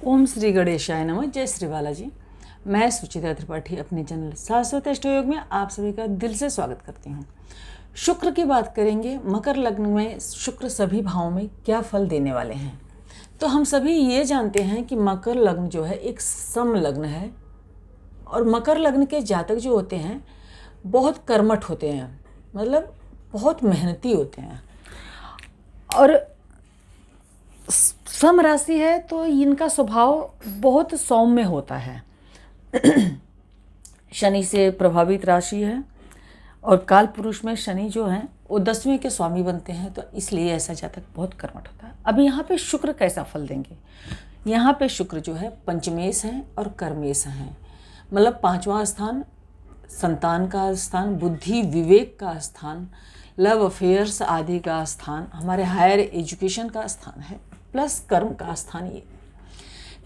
ओम श्री गणेशाय नमः। जय श्री बालाजी। मैं सुचिता त्रिपाठी अपने चैनल शाश्वत अष्टयोग में आप सभी का दिल से स्वागत करती हूँ। शुक्र की बात करेंगे। मकर लग्न में शुक्र सभी भावों में क्या फल देने वाले हैं। तो हम सभी ये जानते हैं कि मकर लग्न जो है एक सम लग्न है और मकर लग्न के जातक जो होते हैं बहुत कर्मठ होते हैं, मतलब बहुत मेहनती होते हैं। और सम राशि है तो इनका स्वभाव बहुत सौम्य होता है। शनि से प्रभावित राशि है और काल पुरुष में शनि जो है वो 10वें के स्वामी बनते हैं, तो इसलिए ऐसा जातक बहुत कर्मठ होता है। अब यहाँ पे शुक्र कैसा फल देंगे। यहाँ पे शुक्र जो है पंचमेश है और कर्मेश हैं, मतलब 5वां स्थान संतान का स्थान, बुद्धि विवेक का स्थान, लव अफेयर्स आदि का स्थान, हमारे हायर एजुकेशन का स्थान है, प्लस कर्म का स्थान। ये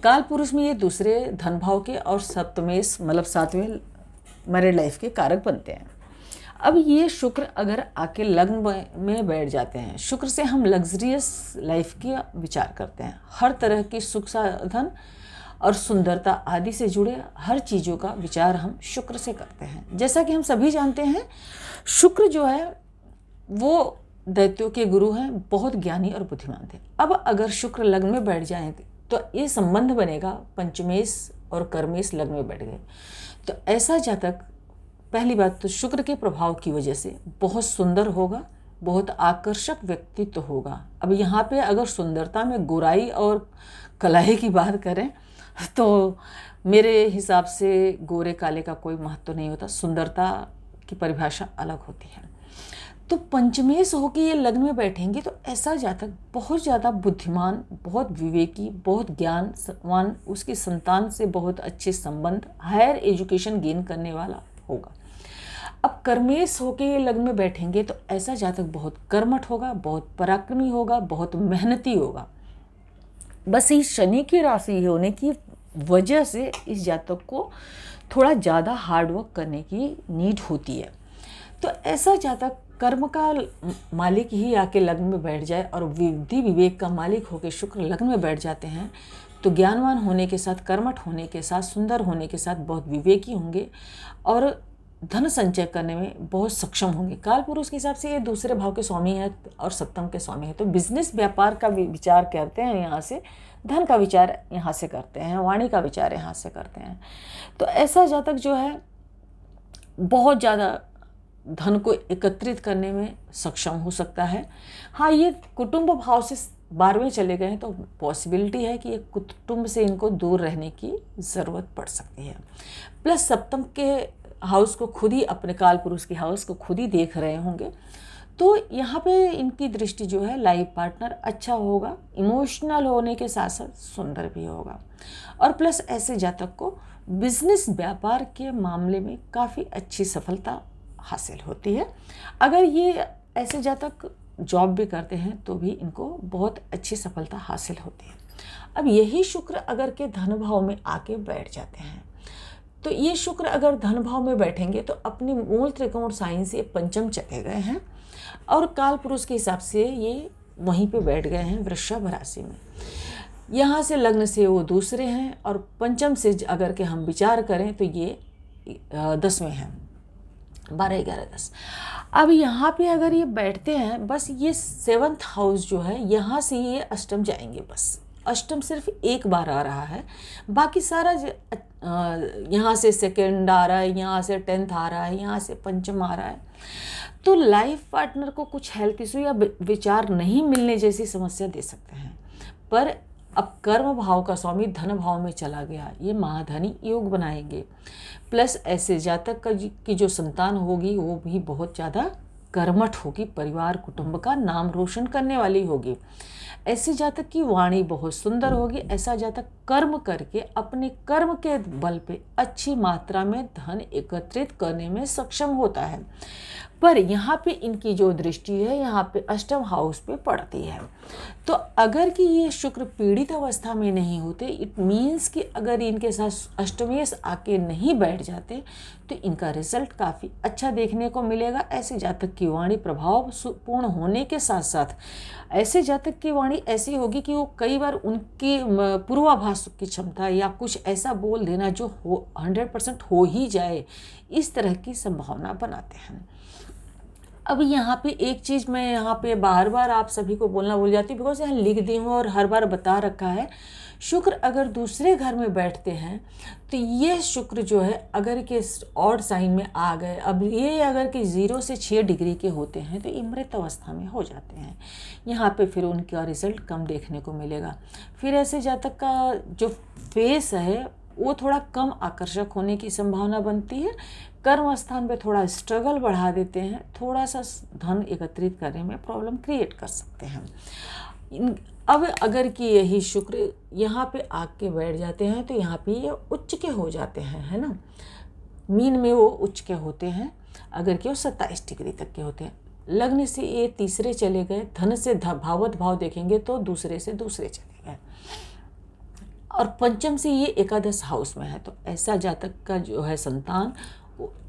काल पुरुष में ये दूसरे धन भाव के और सप्तमेश मतलब 7वें मैरिड लाइफ के कारक बनते हैं। अब ये शुक्र अगर आके लग्न में बैठ जाते हैं, शुक्र से हम लग्जरियस लाइफ की विचार करते हैं। हर तरह की सुख साधन और सुंदरता आदि से जुड़े हर चीज़ों का विचार हम शुक्र से करते हैं। जैसा कि हम सभी जानते हैं, शुक्र जो है वो दैत्यों के गुरु हैं, बहुत ज्ञानी और बुद्धिमान थे। अब अगर शुक्र लग्न में बैठ जाएं तो ये संबंध बनेगा पंचमेश और कर्मेश लग्न में बैठ गए तो ऐसा जातक पहली बात तो शुक्र के प्रभाव की वजह से बहुत सुंदर होगा, बहुत आकर्षक व्यक्तित्व होगा। अब यहाँ पे अगर सुंदरता में गोराई और कलाई की बात करें तो मेरे हिसाब से गोरे काले का कोई महत्व नहीं होता, सुंदरता की परिभाषा अलग होती है। तो पंचमेश होकर ये लग्न में बैठेंगे तो ऐसा जातक बहुत ज़्यादा बुद्धिमान, बहुत विवेकी, बहुत ज्ञानवान, उसकी संतान से बहुत अच्छे संबंध, हायर एजुकेशन गेन करने वाला होगा। अब कर्मेश होकर ये लग्न में बैठेंगे तो ऐसा जातक बहुत कर्मठ होगा, बहुत पराक्रमी होगा, बहुत मेहनती होगा। बस इस शनि की राशि होने की वजह से इस जातक को थोड़ा ज़्यादा हार्डवर्क करने की नीड होती है। तो ऐसा जातक कर्म का मालिक ही आके लग्न में बैठ जाए और बुद्धि विवेक का मालिक होकर शुक्र लग्न में बैठ जाते हैं तो ज्ञानवान होने के साथ, कर्मठ होने के साथ, सुंदर होने के साथ बहुत विवेकी होंगे और धन संचय करने में बहुत सक्षम होंगे। काल पुरुष के हिसाब से ये दूसरे भाव के स्वामी है और सप्तम के स्वामी है, तो बिजनेस व्यापार का विचार करते हैं यहाँ से, धन का विचार यहाँ से करते हैं, वाणी का विचार यहाँ से करते हैं। तो ऐसा जातक जो है बहुत ज़्यादा धन को एकत्रित करने में सक्षम हो सकता है। हाँ, ये कुटुंब भाव से 12वें चले गए हैं तो पॉसिबिलिटी है कि ये कुटुंब से इनको दूर रहने की ज़रूरत पड़ सकती है। प्लस सप्तम के हाउस को खुद ही, अपने काल पुरुष के हाउस को खुद ही देख रहे होंगे, तो यहाँ पे इनकी दृष्टि जो है लाइफ पार्टनर अच्छा होगा, इमोशनल होने के साथ साथ सुंदर भी होगा। और प्लस ऐसे जातक को बिजनेस व्यापार के मामले में काफ़ी अच्छी सफलता हासिल होती है। अगर ये ऐसे जातक जॉब भी करते हैं तो भी इनको बहुत अच्छी सफलता हासिल होती है। अब यही शुक्र अगर के धन भाव में आके बैठ जाते हैं तो ये शुक्र अगर धन भाव में बैठेंगे तो अपनी मूल त्रिकोण साइन से पंचम चले गए हैं और काल पुरुष के हिसाब से ये वहीं पे बैठ गए हैं वृषभ राशि में। यहाँ से लग्न से वो दूसरे हैं और पंचम से अगर के हम विचार करें तो ये 10वें हैं, 12, 11, 10। अब यहाँ पे अगर ये बैठते हैं, बस ये 7th हाउस जो है यहाँ से ये अष्टम जाएंगे। बस अष्टम सिर्फ एक बार आ रहा है, बाकी सारा यहाँ से सेकंड आ रहा है, यहाँ से 10th आ रहा है, यहाँ से पंचम आ रहा है। तो लाइफ पार्टनर को कुछ हेल्थ इशू या विचार नहीं मिलने जैसी समस्या दे सकते हैं। पर अब कर्म भाव का स्वामी धन भाव में चला गया, ये महाधनी योग बनाएंगे। प्लस ऐसे जातक की जो संतान होगी वो भी बहुत ज़्यादा कर्मठ होगी, परिवार कुटुंब का नाम रोशन करने वाली होगी। ऐसे जातक की वाणी बहुत सुंदर होगी। ऐसा जातक कर्म करके अपने कर्म के बल पे अच्छी मात्रा में धन एकत्रित करने में सक्षम होता है। पर यहाँ पे इनकी जो दृष्टि है यहाँ पे अष्टम हाउस पे पड़ती है। तो अगर कि ये शुक्र पीड़ित अवस्था में नहीं होते, इट मीन्स कि अगर इनके साथ अष्टमेश आके नहीं बैठ जाते तो इनका रिजल्ट काफ़ी अच्छा देखने को मिलेगा। ऐसे जातक की वाणी प्रभाव पूर्ण होने के साथ साथ ऐसे जातक की वाणी ऐसी होगी कि वो कई बार उनकी पूर्वाभास की क्षमता या कुछ ऐसा बोल देना जो 100% हो ही जाए, इस तरह की संभावना बनाते हैं। अब यहाँ पे एक चीज़ मैं यहाँ पे बार बार आप सभी को बोलना भूल जाती हूँ, बिकॉज यहाँ लिख दी हूँ और हर बार बता रखा है। शुक्र अगर दूसरे घर में बैठते हैं तो ये शुक्र जो है अगर के ऑड साइन में आ गए, अब ये अगर कि 0 से 6 डिग्री के होते हैं तो ये मृत अवस्था में हो जाते हैं। यहाँ पे फिर उनका रिजल्ट कम देखने को मिलेगा। फिर ऐसे जातक का जो फेस है वो थोड़ा कम आकर्षक होने की संभावना बनती है। कर्म स्थान पे थोड़ा स्ट्रगल बढ़ा देते हैं, थोड़ा सा धन एकत्रित करने में प्रॉब्लम क्रिएट कर सकते हैं। अब अगर कि यही शुक्र यहाँ पे आके बैठ जाते हैं तो यहाँ पे ये उच्च के हो जाते हैं, है ना। मीन में वो उच्च के होते हैं अगर कि वो 27 डिग्री तक के होते हैं। लग्न से ये तीसरे चले गए, धन से भावत भाव देखेंगे तो दूसरे से दूसरे चले गए, और पंचम से ये एकादश हाउस में है। तो ऐसा जातक का जो है संतान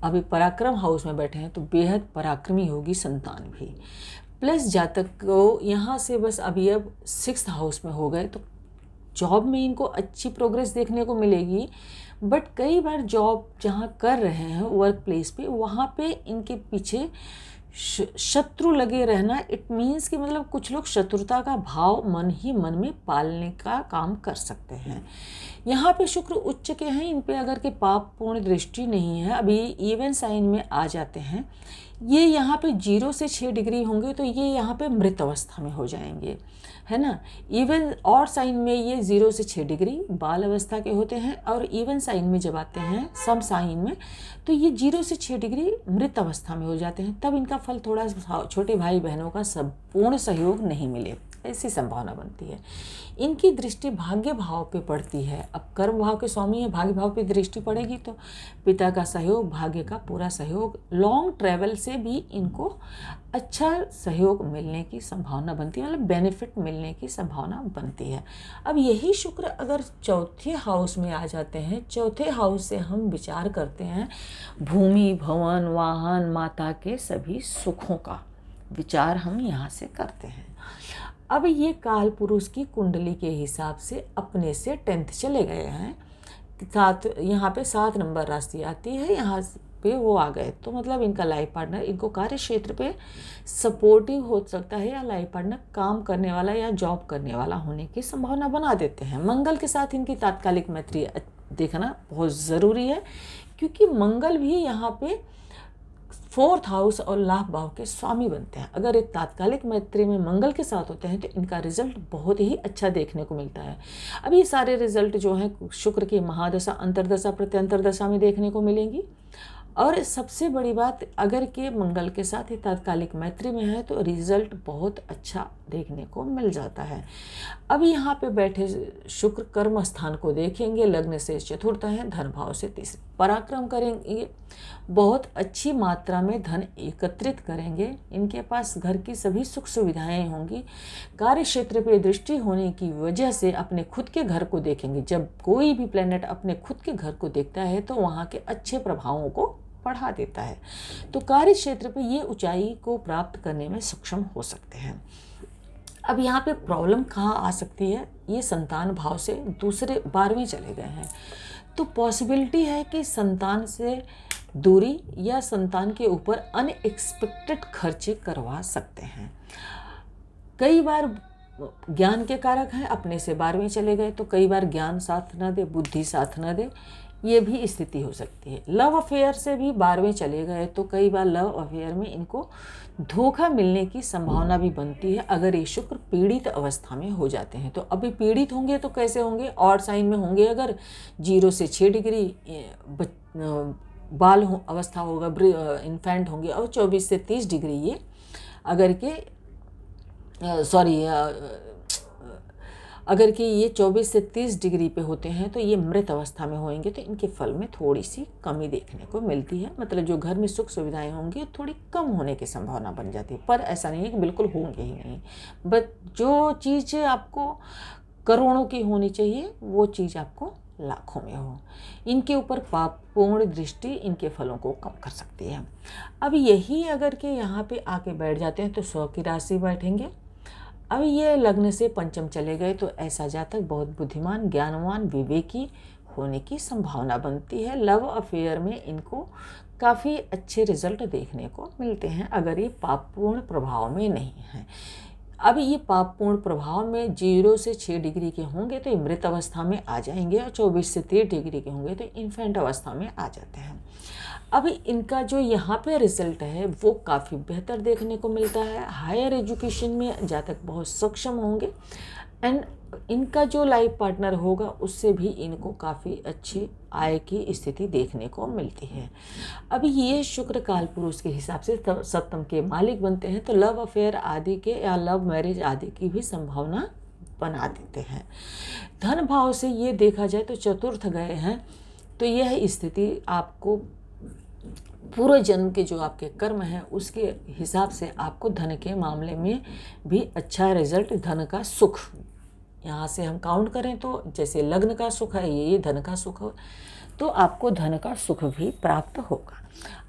अभी पराक्रम हाउस में बैठे हैं तो बेहद पराक्रमी होगी संतान भी। प्लस जातक को यहाँ से बस अभी अब 6th हाउस में हो गए तो जॉब में इनको अच्छी प्रोग्रेस देखने को मिलेगी। बट कई बार जॉब जहाँ कर रहे हैं वर्क प्लेस पे, वहाँ पे इनके पीछे शत्रु लगे रहना, इट मीन्स कि मतलब कुछ लोग शत्रुता का भाव मन ही मन में पालने का काम कर सकते हैं। यहाँ पे शुक्र उच्च के हैं, इन पे अगर के पाप पूर्ण दृष्टि नहीं है, अभी इवन साइन में आ जाते हैं। ये यहाँ पे 0 से 6 डिग्री होंगे तो ये यहाँ पे मृत अवस्था में हो जाएंगे, है ना। इवन और साइन में ये 0 से 6 डिग्री बाल अवस्था के होते हैं, और इवन साइन में जब आते हैं सम साइन में तो ये 0 से 6 डिग्री मृत अवस्था में हो जाते हैं। तब इनका फल थोड़ा छोटे भाई बहनों का संपूर्ण सहयोग नहीं मिले, ऐसी संभावना बनती है। इनकी दृष्टि भाग्य भाव पे पड़ती है। अब कर्म भाव के स्वामी है, भाग्य भाव पे दृष्टि पड़ेगी तो पिता का सहयोग, भाग्य का पूरा सहयोग, लॉन्ग ट्रैवल से भी इनको अच्छा सहयोग मिलने की संभावना बनती है, मतलब बेनिफिट मिलने की संभावना बनती है। अब यही शुक्र अगर 4थे हाउस में आ जाते हैं, 4थे हाउस से हम विचार करते हैं भूमि, भवन, वाहन, माता के सभी सुखों का विचार हम यहाँ से करते हैं। अब ये काल पुरुष की कुंडली के हिसाब से अपने से 10th चले गए हैं, साथ यहाँ पे 7 नंबर राशि आती है, यहाँ पे वो आ गए तो मतलब इनका लाइफ पार्टनर इनको कार्य क्षेत्र पे सपोर्टिव हो सकता है, या लाइफ पार्टनर काम करने वाला या जॉब करने वाला होने की संभावना बना देते हैं। मंगल के साथ इनकी तात्कालिक मैत्री देखना बहुत ज़रूरी है, क्योंकि मंगल भी यहाँ पे 4th हाउस और लाभ भाव के स्वामी बनते हैं। अगर एक तात्कालिक मैत्री में मंगल के साथ होते हैं तो इनका रिजल्ट बहुत ही अच्छा देखने को मिलता है। अब ये सारे रिजल्ट जो हैं शुक्र की महादशा, अंतरदशा, प्रत्यंतर दशा में देखने को मिलेंगी। और सबसे बड़ी बात, अगर के मंगल के साथ ही तात्कालिक मैत्री में है तो रिजल्ट बहुत अच्छा देखने को मिल जाता है। अब यहाँ पे बैठे शुक्र कर्म स्थान को देखेंगे, लग्न से 4th है, धन भाव से 3th, पराक्रम करेंगे, बहुत अच्छी मात्रा में धन एकत्रित करेंगे। इनके पास घर की सभी सुख सुविधाएं होंगी। कार्य क्षेत्र पे दृष्टि होने की वजह से अपने खुद के घर को देखेंगे। जब कोई भी प्लेनेट अपने खुद के घर को देखता है तो वहाँ के अच्छे प्रभावों को बढ़ा देता है, तो कार्य क्षेत्र पे ये ऊंचाई को प्राप्त करने में सक्षम हो सकते हैं। अब यहाँ पे प्रॉब्लम कहाँ आ सकती है, ये संतान भाव से दूसरे 12वें चले गए हैं, तो पॉसिबिलिटी है कि संतान से दूरी या संतान के ऊपर अनएक्सपेक्टेड खर्चे करवा सकते हैं। कई बार ज्ञान के कारक हैं, अपने से 12वें चले गए तो कई बार ज्ञान साथ न दे, बुद्धि साथ न दे, ये भी स्थिति हो सकती है। लव अफेयर से भी 12वें चले गए तो कई बार लव अफेयर में इनको धोखा मिलने की संभावना भी बनती है, अगर ये शुक्र पीड़ित अवस्था में हो जाते हैं। तो अभी पीड़ित होंगे तो कैसे होंगे, और साइन में होंगे, अगर 0 से 6 डिग्री बाल अवस्था होगा, इन्फेंट होंगे, और 24 से 30 डिग्री ये अगर के अगर कि ये 24 से 30 डिग्री पे होते हैं तो ये मृत अवस्था में होंगे, तो इनके फल में थोड़ी सी कमी देखने को मिलती है। मतलब जो घर में सुख सुविधाएं होंगी थोड़ी कम होने की संभावना बन जाती है, पर ऐसा नहीं है कि बिल्कुल होंगे ही नहीं। बट जो चीज़ आपको करोड़ों की होनी चाहिए वो चीज़ आपको लाखों में हो। इनके ऊपर पापपूर्ण दृष्टि इनके फलों को कम कर सकती है। अब यही अगर के यहाँ पे आके बैठ जाते हैं तो 100 की राशि बैठेंगे, अब ये लग्न से पंचम चले गए तो ऐसा जातक बहुत बुद्धिमान, ज्ञानवान, विवेकी होने की संभावना बनती है। लव अफेयर में इनको काफ़ी अच्छे रिजल्ट देखने को मिलते हैं अगर ये पापपूर्ण प्रभाव में नहीं है। अब ये पापपूर्ण प्रभाव में 0 से 6 डिग्री के होंगे तो ये मृत अवस्था में आ जाएंगे, और 24 से 30 डिग्री के होंगे तो इन्फेंट अवस्था में आ जाते हैं। अब इनका जो यहाँ पे रिजल्ट है वो काफ़ी बेहतर देखने को मिलता है। हायर एजुकेशन में जातक बहुत सक्षम होंगे, एंड इनका जो लाइफ पार्टनर होगा उससे भी इनको काफ़ी अच्छी आय की स्थिति देखने को मिलती है। अब ये शुक्र काल पुरुष के हिसाब से सप्तम के मालिक बनते हैं, तो लव अफेयर आदि के या लव मैरिज आदि की भी संभावना बना देते हैं। धन भाव से ये देखा जाए तो चतुर्थ गए हैं, तो यह स्थिति आपको पूर्व जन्म के जो आपके कर्म हैं उसके हिसाब से आपको धन के मामले में भी अच्छा रिजल्ट, धन का सुख, यहाँ से हम काउंट करें तो जैसे लग्न का सुख है ये धन का सुख हो, तो आपको धन का सुख भी प्राप्त होगा।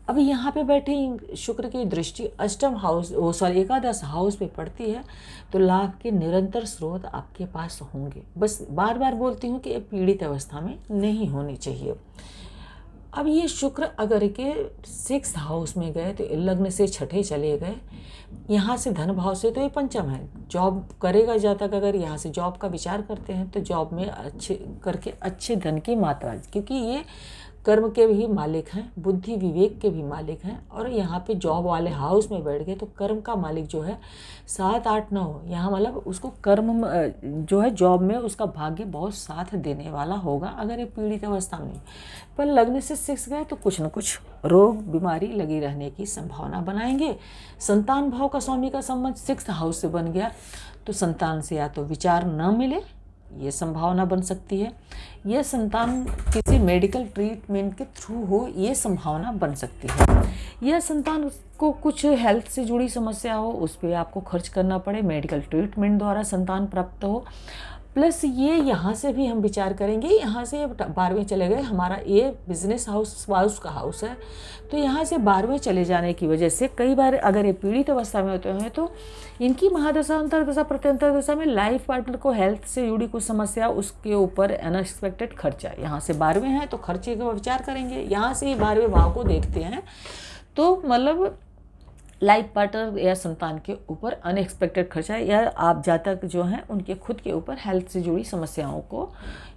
अब यहाँ पे बैठे शुक्र की दृष्टि अष्टम हाउस एकादश हाउस पे पड़ती है, तो लाभ के निरंतर स्रोत आपके पास होंगे। बस बार बार बोलती हूँ कि पीड़ित अवस्था में नहीं होनी चाहिए। अब ये शुक्र अगर के 6th हाउस में गए तो लग्न से छठे चले गए, यहाँ से धन भाव से तो ये पंचम है, जॉब करेगा जातक अगर यहाँ से जॉब का विचार करते हैं तो जॉब में अच्छे करके अच्छे धन की मात्रा, क्योंकि ये कर्म के भी मालिक हैं, बुद्धि विवेक के भी मालिक हैं, और यहाँ पे जॉब वाले हाउस में बैठ गए तो कर्म का मालिक जो है 7, 8, 9 यहाँ मतलब उसको कर्म जो है जॉब में उसका भाग्य बहुत साथ देने वाला होगा अगर ये पीड़ित अवस्था में नहीं। पर लग्न से 6 गए तो कुछ न कुछ रोग बीमारी लगी रहने की संभावना बनाएंगे। संतान भाव का स्वामी का संबंध 6th हाउस से बन गया तो संतान से या तो विचार न मिले, ये संभावना बन सकती है, यह संतान किसी मेडिकल ट्रीटमेंट के थ्रू हो, ये संभावना बन सकती है। यह संतान को कुछ हेल्थ से जुड़ी समस्या हो, उस पर आपको खर्च करना पड़े, मेडिकल ट्रीटमेंट द्वारा संतान प्राप्त हो। प्लस ये यहाँ से भी हम विचार करेंगे, यहाँ से 12वें चले गए, हमारा ये बिजनेस हाउस का हाउस है, तो यहाँ से 12वें चले जाने की वजह से कई बार अगर ये पीड़ित अवस्था में होते हैं तो इनकी महादशा अंतरदशा प्रत्यंतर दशा में लाइफ पार्टनर को हेल्थ से जुड़ी कुछ समस्या, उसके ऊपर अनएक्सपेक्टेड खर्चा, यहाँ से 12वें हैं तो खर्चे का विचार करेंगे। यहाँ से 12वें भाव को देखते हैं तो मतलब लाइफ पार्टनर या संतान के ऊपर अनएक्सपेक्टेड खर्चा, या आप जातक जो हैं उनके खुद के ऊपर हेल्थ से जुड़ी समस्याओं को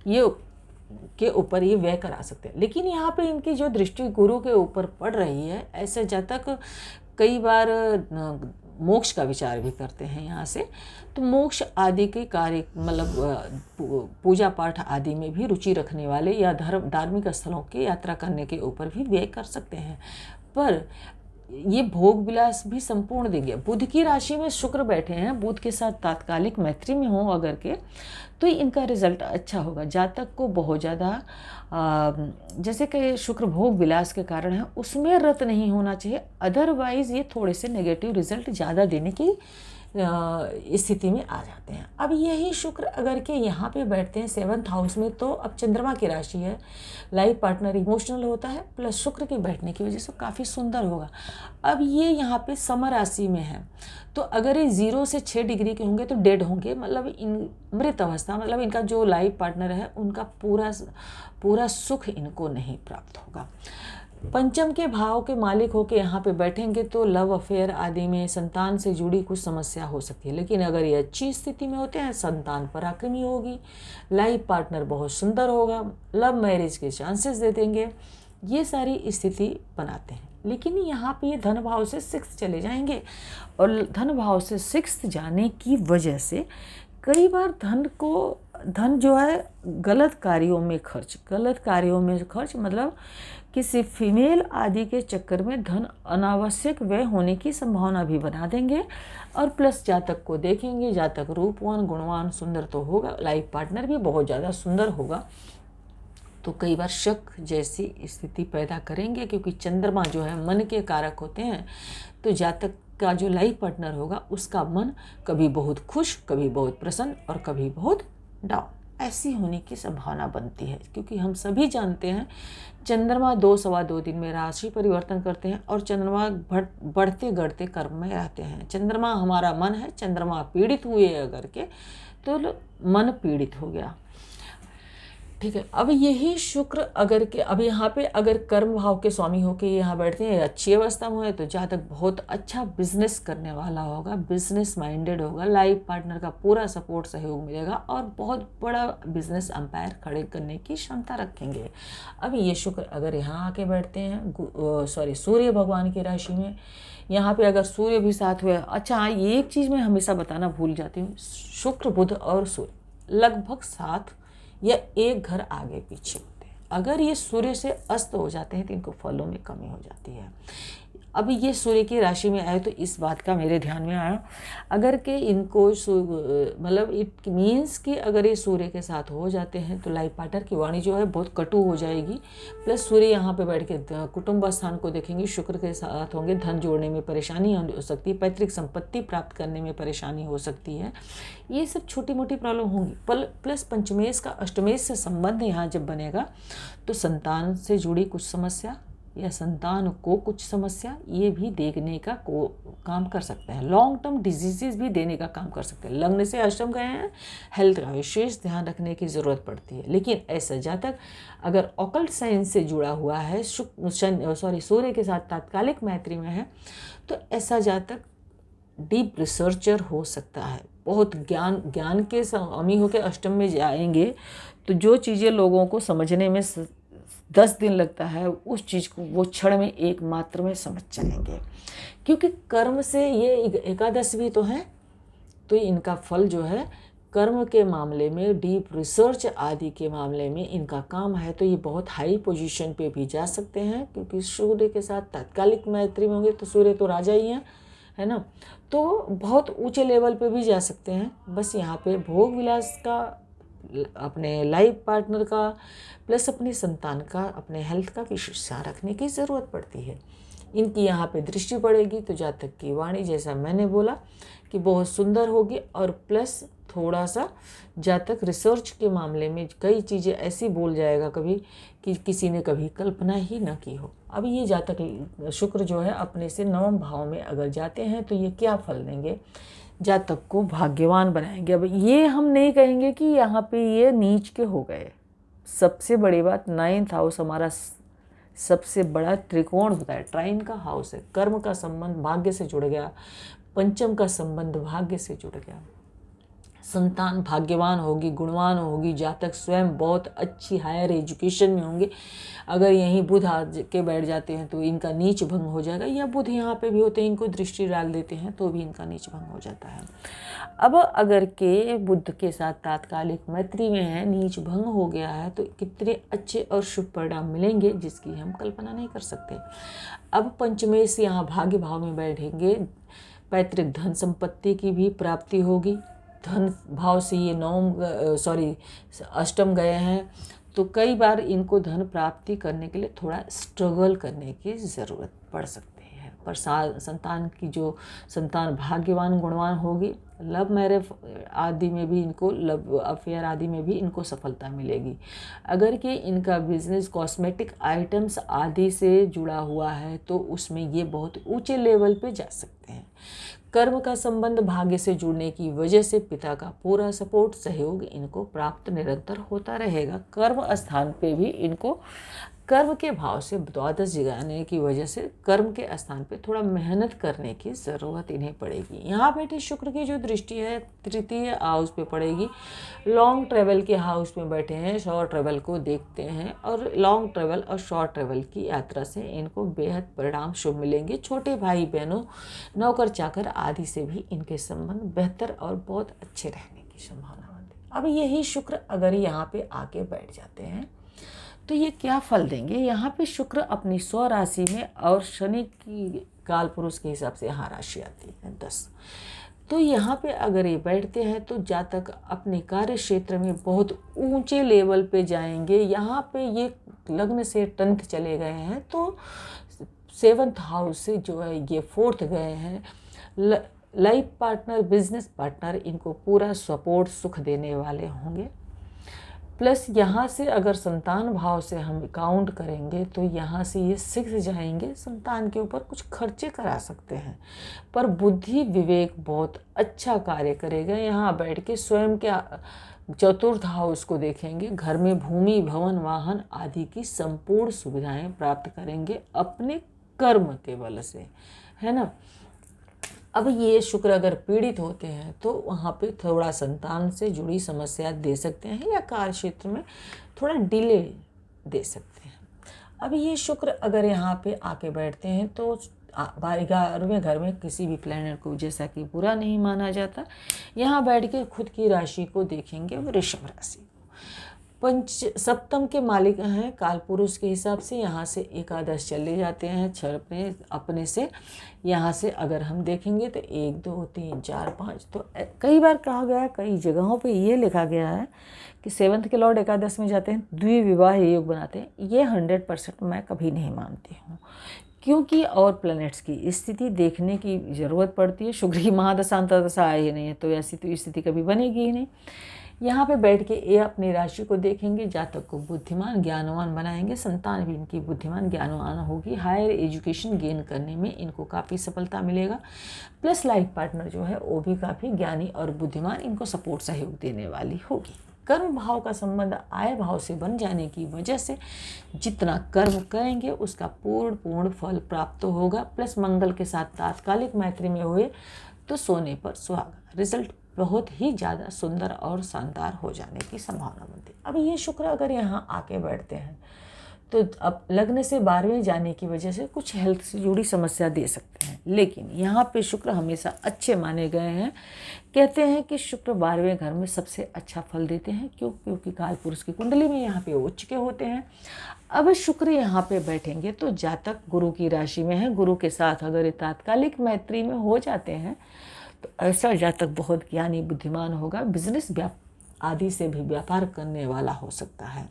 ये के ऊपर ये व्यय करा सकते हैं। लेकिन यहाँ पे इनकी जो दृष्टि गुरु के ऊपर पड़ रही है, ऐसे जातक कई बार मोक्ष का विचार भी करते हैं यहाँ से, तो मोक्ष आदि के कार्य मतलब पूजा पाठ आदि में भी रुचि रखने वाले या धार्मिक स्थलों की यात्रा करने के ऊपर भी व्यय कर सकते हैं। पर ये भोग विलास भी संपूर्ण देंगे। बुध की राशि में शुक्र बैठे हैं, बुध के साथ तात्कालिक मैत्री में हो अगर के, तो इनका रिजल्ट अच्छा होगा। जातक को बहुत ज़्यादा जैसे कि शुक्र भोग विलास के कारण है उसमें रत नहीं होना चाहिए, अदरवाइज़ ये थोड़े से नेगेटिव रिजल्ट ज़्यादा देने की स्थिति में आ जाते हैं। अब यही शुक्र अगर के यहाँ पे बैठते हैं 7th हाउस में, तो अब चंद्रमा की राशि है, लाइफ पार्टनर इमोशनल होता है, प्लस शुक्र के बैठने की वजह से काफ़ी सुंदर होगा। अब ये यहाँ पे सम राशि में है, तो अगर ये 0 से 6 डिग्री के होंगे तो डेड होंगे, मतलब इन मृत अवस्था, मतलब इनका जो लाइफ पार्टनर है उनका पूरा सुख इनको नहीं प्राप्त होगा। पंचम के भाव के मालिक होकर यहाँ पे बैठेंगे तो लव अफेयर आदि में संतान से जुड़ी कुछ समस्या हो सकती है, लेकिन अगर ये अच्छी स्थिति में होते हैं संतान पराक्रमी होगी, लाइफ पार्टनर बहुत सुंदर होगा, लव मैरिज के चांसेस दे देंगे, ये सारी स्थिति बनाते हैं। लेकिन यहाँ पे ये धन भाव से 6th चले जाएंगे, और धन भाव से 6th जाने की वजह से कई बार धन जो है गलत कार्यों में खर्च मतलब किसी फीमेल आदि के चक्कर में धन अनावश्यक व्यय होने की संभावना भी बना देंगे। और प्लस जातक को देखेंगे, जातक रूपवान गुणवान सुंदर तो होगा, लाइफ पार्टनर भी बहुत ज़्यादा सुंदर होगा, तो कई बार शक जैसी स्थिति पैदा करेंगे, क्योंकि चंद्रमा जो है मन के कारक होते हैं, तो जातक का जो लाइफ पार्टनर होगा उसका मन कभी बहुत खुश, कभी बहुत प्रसन्न और कभी बहुत डाउन, ऐसी होने की संभावना बनती है, क्योंकि हम सभी जानते हैं चंद्रमा 2 सवा 2 दिन में राशि परिवर्तन करते हैं और चंद्रमा बढ़ते बढ़ते कर्म में रहते हैं। चंद्रमा हमारा मन है, चंद्रमा पीड़ित हुए अगर के तो मन पीड़ित हो गया। ठीक है, अब यही शुक्र अगर के अब यहाँ पे अगर कर्म भाव के स्वामी होके यहाँ बैठते हैं, अच्छी अवस्था में है, तो जातक बहुत अच्छा बिजनेस करने वाला होगा, बिजनेस माइंडेड होगा, लाइफ पार्टनर का पूरा सपोर्ट सहयोग मिलेगा और बहुत बड़ा बिजनेस एम्पायर खड़े करने की क्षमता रखेंगे। अब ये शुक्र अगर यहाँ आके बैठते हैं सूर्य भगवान की राशि में, यहाँ पे अगर सूर्य भी साथ हुए। अच्छा हाँ, ये एक चीज़ मैं हमेशा बताना भूल जाती हूँ, शुक्र बुध और सूर्य लगभग साथ या एक घर आगे पीछे होते हैं। अगर ये सूर्य से अस्त हो जाते हैं तो इनको फलों में कमी हो जाती है। अब ये सूर्य की राशि में आए तो इस बात का मेरे ध्यान में आया, अगर के इनको मतलब इट मीन्स कि अगर ये सूर्य के साथ हो जाते हैं तो लाइफ पार्टनर की वाणी जो है बहुत कटु हो जाएगी। प्लस सूर्य यहाँ पे बैठ के कुटुंब स्थान को देखेंगे, शुक्र के साथ होंगे, धन जोड़ने में परेशानी हो सकती है, पैतृक संपत्ति प्राप्त करने में परेशानी हो सकती है, ये सब छोटी मोटी प्रॉब्लम होंगी। प्लस पंचमेश का अष्टमेश से संबंध यहाँ जब बनेगा तो संतान से जुड़ी कुछ समस्या या संतान को कुछ समस्या ये भी देखने का काम कर सकते हैं। लॉन्ग टर्म डिजीजेस भी देने का काम कर सकते हैं। लग्न से अष्टम गए हैं, हेल्थ का विशेष ध्यान रखने की ज़रूरत पड़ती है। लेकिन ऐसा जातक अगर ऑकल्ट साइंस से जुड़ा हुआ है, सूर्य के साथ तात्कालिक मैत्री में है, तो ऐसा जातक डीप रिसर्चर हो सकता है। बहुत ज्ञान के स्वामी होकर अष्टम में जाएंगे तो जो चीज़ें लोगों को समझने में 10 दिन लगता है, उस चीज़ को वो क्षण में एक मात्र में समझ जाएंगे। क्योंकि कर्म से ये एकादश भी तो है, तो इनका फल जो है कर्म के मामले में, डीप रिसर्च आदि के मामले में इनका काम है, तो ये बहुत हाई पोजीशन पे भी जा सकते हैं। क्योंकि सूर्य के साथ तात्कालिक मैत्री में होंगे तो सूर्य तो राजा ही है ना, तो बहुत ऊंचे लेवल पे भी जा सकते हैं। बस यहाँ पे भोग विलास का, अपने लाइफ पार्टनर का, प्लस अपनी संतान का, अपने हेल्थ का विशेष ध्यान रखने की ज़रूरत पड़ती है। इनकी यहाँ पे दृष्टि पड़ेगी तो जातक की वाणी, जैसा मैंने बोला, कि बहुत सुंदर होगी। और प्लस थोड़ा सा जातक रिसर्च के मामले में कई चीज़ें ऐसी बोल जाएगा कभी कि किसी ने कभी कल्पना ही न की हो। अब ये जातक शुक्र जो है अपने से 9वें भाव में अगर जाते हैं तो ये क्या फल देंगे, जातक को भाग्यवान बनाएंगे। अब ये हम नहीं कहेंगे कि यहाँ पे ये नीच के हो गए। सबसे बड़ी बात, 9th हाउस हमारा सबसे बड़ा त्रिकोण होता है, ट्राइन का हाउस है। कर्म का संबंध भाग्य से जुड़ गया, पंचम का संबंध भाग्य से जुड़ गया। संतान भाग्यवान होगी, गुणवान होगी, जातक स्वयं बहुत अच्छी हायर एजुकेशन में होंगे। अगर यहीं बुध के बैठ जाते हैं तो इनका नीच भंग हो जाएगा, या बुध यहाँ पे भी होते हैं, इनको दृष्टि डाल देते हैं तो भी इनका नीच भंग हो जाता है। अब अगर के बुध के साथ तात्कालिक मैत्री में है, नीच भंग हो गया है, तो कितने अच्छे और शुभ परिणाम मिलेंगे जिसकी हम कल्पना नहीं कर सकते। अब पंचमेश यहाँ भाग्य भाव में बैठेंगे, पैतृक धन संपत्ति की भी प्राप्ति होगी। धन भाव से ये अष्टम गए हैं, तो कई बार इनको धन प्राप्ति करने के लिए थोड़ा स्ट्रगल करने की ज़रूरत पड़ सकती है। पर संतान की जो संतान भाग्यवान गुणवान होगी, लव मैरिज आदि में भी इनको, लव अफेयर आदि में भी इनको सफलता मिलेगी। अगर कि इनका बिजनेस कॉस्मेटिक आइटम्स आदि से जुड़ा हुआ है तो उसमें ये बहुत ऊंचे लेवल पे जा सकते हैं। कर्म का संबंध भाग्य से जुड़ने की वजह से पिता का पूरा सपोर्ट सहयोग इनको प्राप्त निरंतर होता रहेगा। कर्म स्थान पे भी इनको कर्म के भाव से द्वादश जगाने की वजह से कर्म के स्थान पे थोड़ा मेहनत करने की ज़रूरत इन्हें पड़ेगी। यहाँ बैठे शुक्र की जो दृष्टि है तृतीय हाउस पे पड़ेगी। लॉन्ग ट्रेवल के हाउस में बैठे हैं, शॉर्ट ट्रेवल को देखते हैं, और लॉन्ग ट्रेवल और शॉर्ट ट्रेवल की यात्रा से इनको बेहद परिणाम शुभ मिलेंगे। छोटे भाई बहनों, नौकर चाकर आदि से भी इनके संबंध बेहतर और बहुत अच्छे रहने की संभावना होती है। अब यही शुक्र अगर यहाँ पे आके बैठ जाते हैं तो ये क्या फल देंगे। यहाँ पे शुक्र अपनी स्वराशि में, और शनि की काल पुरुष के हिसाब से यहाँ राशि आती है 10। तो यहाँ पे अगर ये बैठते हैं तो जातक अपने कार्य क्षेत्र में बहुत ऊंचे लेवल पे जाएंगे। यहाँ पे ये लग्न से 10th चले गए हैं तो 7th हाउस से जो है ये 4th गए हैं। लाइफ पार्टनर, बिजनेस पार्टनर इनको पूरा सपोर्ट सुख देने वाले होंगे। प्लस यहाँ से अगर संतान भाव से हम काउंट करेंगे तो यहाँ से ये 6 जाएंगे, संतान के ऊपर कुछ खर्चे करा सकते हैं, पर बुद्धि विवेक बहुत अच्छा कार्य करेगा। यहाँ बैठ के स्वयं के चतुर्थ हाउस को देखेंगे, घर में भूमि भवन वाहन आदि की संपूर्ण सुविधाएं प्राप्त करेंगे अपने कर्म के बल से, है ना। अब ये शुक्र अगर पीड़ित होते हैं तो वहाँ पे थोड़ा संतान से जुड़ी समस्या दे सकते हैं या कार्य क्षेत्र में थोड़ा डिले दे सकते हैं। अब ये शुक्र अगर यहाँ पे आके बैठते हैं तो 12वें घर में किसी भी प्लैनेट को जैसा कि बुरा नहीं माना जाता। यहाँ बैठ के खुद की राशि को देखेंगे, वृषभ राशि को। सप्तम के मालिक हैं काल पुरुष के हिसाब से, यहाँ से एकादश चले जाते हैं 6 पे अपने से। यहाँ से अगर हम देखेंगे तो 1 2 3 4 5, तो कई बार कहा गया है, कई जगहों पे ये लिखा गया है कि 7th के लॉर्ड एकादश में जाते हैं, द्विविवाह योग बनाते हैं। ये 100% मैं कभी नहीं मानती हूँ, क्योंकि और प्लैनेट्स की स्थिति देखने की ज़रूरत पड़ती है। शुक्र की महादशा अंतर्दशा आई ही नहीं है तो ऐसी तो स्थिति कभी बनेगी ही नहीं। यहाँ पे बैठ के ये अपनी राशि को देखेंगे, जातक को बुद्धिमान ज्ञानवान बनाएंगे, संतान भी इनकी बुद्धिमान ज्ञानवान होगी, हायर एजुकेशन गेन करने में इनको काफ़ी सफलता मिलेगा। प्लस लाइफ पार्टनर जो है वो भी काफ़ी ज्ञानी और बुद्धिमान, इनको सपोर्ट सहयोग देने वाली होगी। कर्म भाव का संबंध आय भाव से बन जाने की वजह से जितना कर्म करेंगे उसका पूर्ण फल प्राप्त होगा। प्लस मंगल के साथ तात्कालिक मैत्री में हुए तो सोने पर सुहागा, रिजल्ट बहुत ही ज़्यादा सुंदर और शानदार हो जाने की संभावना बनती है। अब ये शुक्र अगर यहाँ आके बैठते हैं तो अब लग्न से 12वें जाने की वजह से कुछ हेल्थ से जुड़ी समस्या दे सकते हैं, लेकिन यहाँ पे शुक्र हमेशा अच्छे माने गए हैं। कहते हैं कि शुक्र 12वें घर में सबसे अच्छा फल देते हैं, क्योंकि काल पुरुष की कुंडली में यहाँ पे उच्च के होते हैं। अब शुक्र यहाँ पे बैठेंगे तो जातक गुरु की राशि में है, गुरु के साथ अगर तात्कालिक मैत्री में हो जाते हैं तो ऐसा जातक बहुत ज्ञानी बुद्धिमान होगा, बिजनेस आदि से भी व्यापार करने वाला हो सकता है।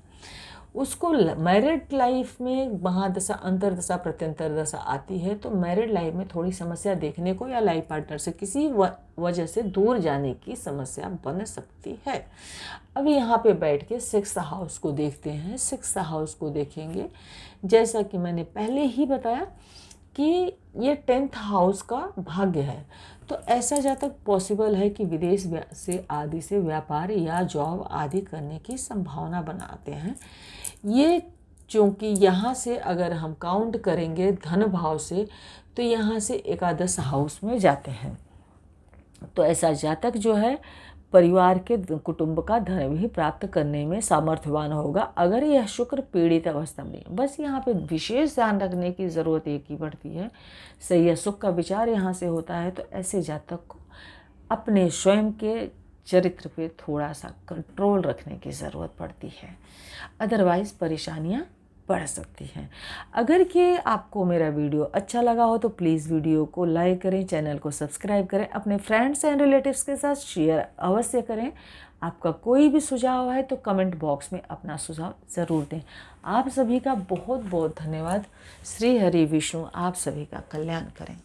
उसको मैरिड लाइफ में महादशा अंतरदशा प्रत्यंतर दशा आती है तो मैरिड लाइफ में थोड़ी समस्या देखने को या लाइफ पार्टनर से किसी वजह से दूर जाने की समस्या बन सकती है। अब यहाँ पे बैठ के 6th हाउस को देखते हैं। 6th हाउस को देखेंगे, जैसा कि मैंने पहले ही बताया कि ये 10th हाउस का भाग्य है, तो ऐसा जातक पॉसिबल है कि विदेश से आदि से व्यापार या जॉब आदि करने की संभावना बनाते हैं। ये चूँकि यहाँ से अगर हम काउंट करेंगे धन भाव से तो यहाँ से एकादश हाउस में जाते हैं, तो ऐसा जातक जो है परिवार के कुटुंब का धन भी प्राप्त करने में सामर्थ्यवान होगा अगर यह शुक्र पीड़ित अवस्था में। बस यहाँ पे विशेष ध्यान रखने की ज़रूरत एक ही पड़ती है, सही या सुख का विचार यहाँ से होता है तो ऐसे जातक को अपने स्वयं के चरित्र पे थोड़ा सा कंट्रोल रखने की ज़रूरत पड़ती है, अदरवाइज़ परेशानियाँ बढ़ सकती हैं। अगर कि आपको मेरा वीडियो अच्छा लगा हो तो प्लीज़ वीडियो को लाइक करें, चैनल को सब्सक्राइब करें, अपने फ्रेंड्स एंड रिलेटिव्स के साथ शेयर अवश्य करें। आपका कोई भी सुझाव है तो कमेंट बॉक्स में अपना सुझाव ज़रूर दें। आप सभी का बहुत बहुत धन्यवाद। श्री हरि विष्णु आप सभी का कल्याण करें।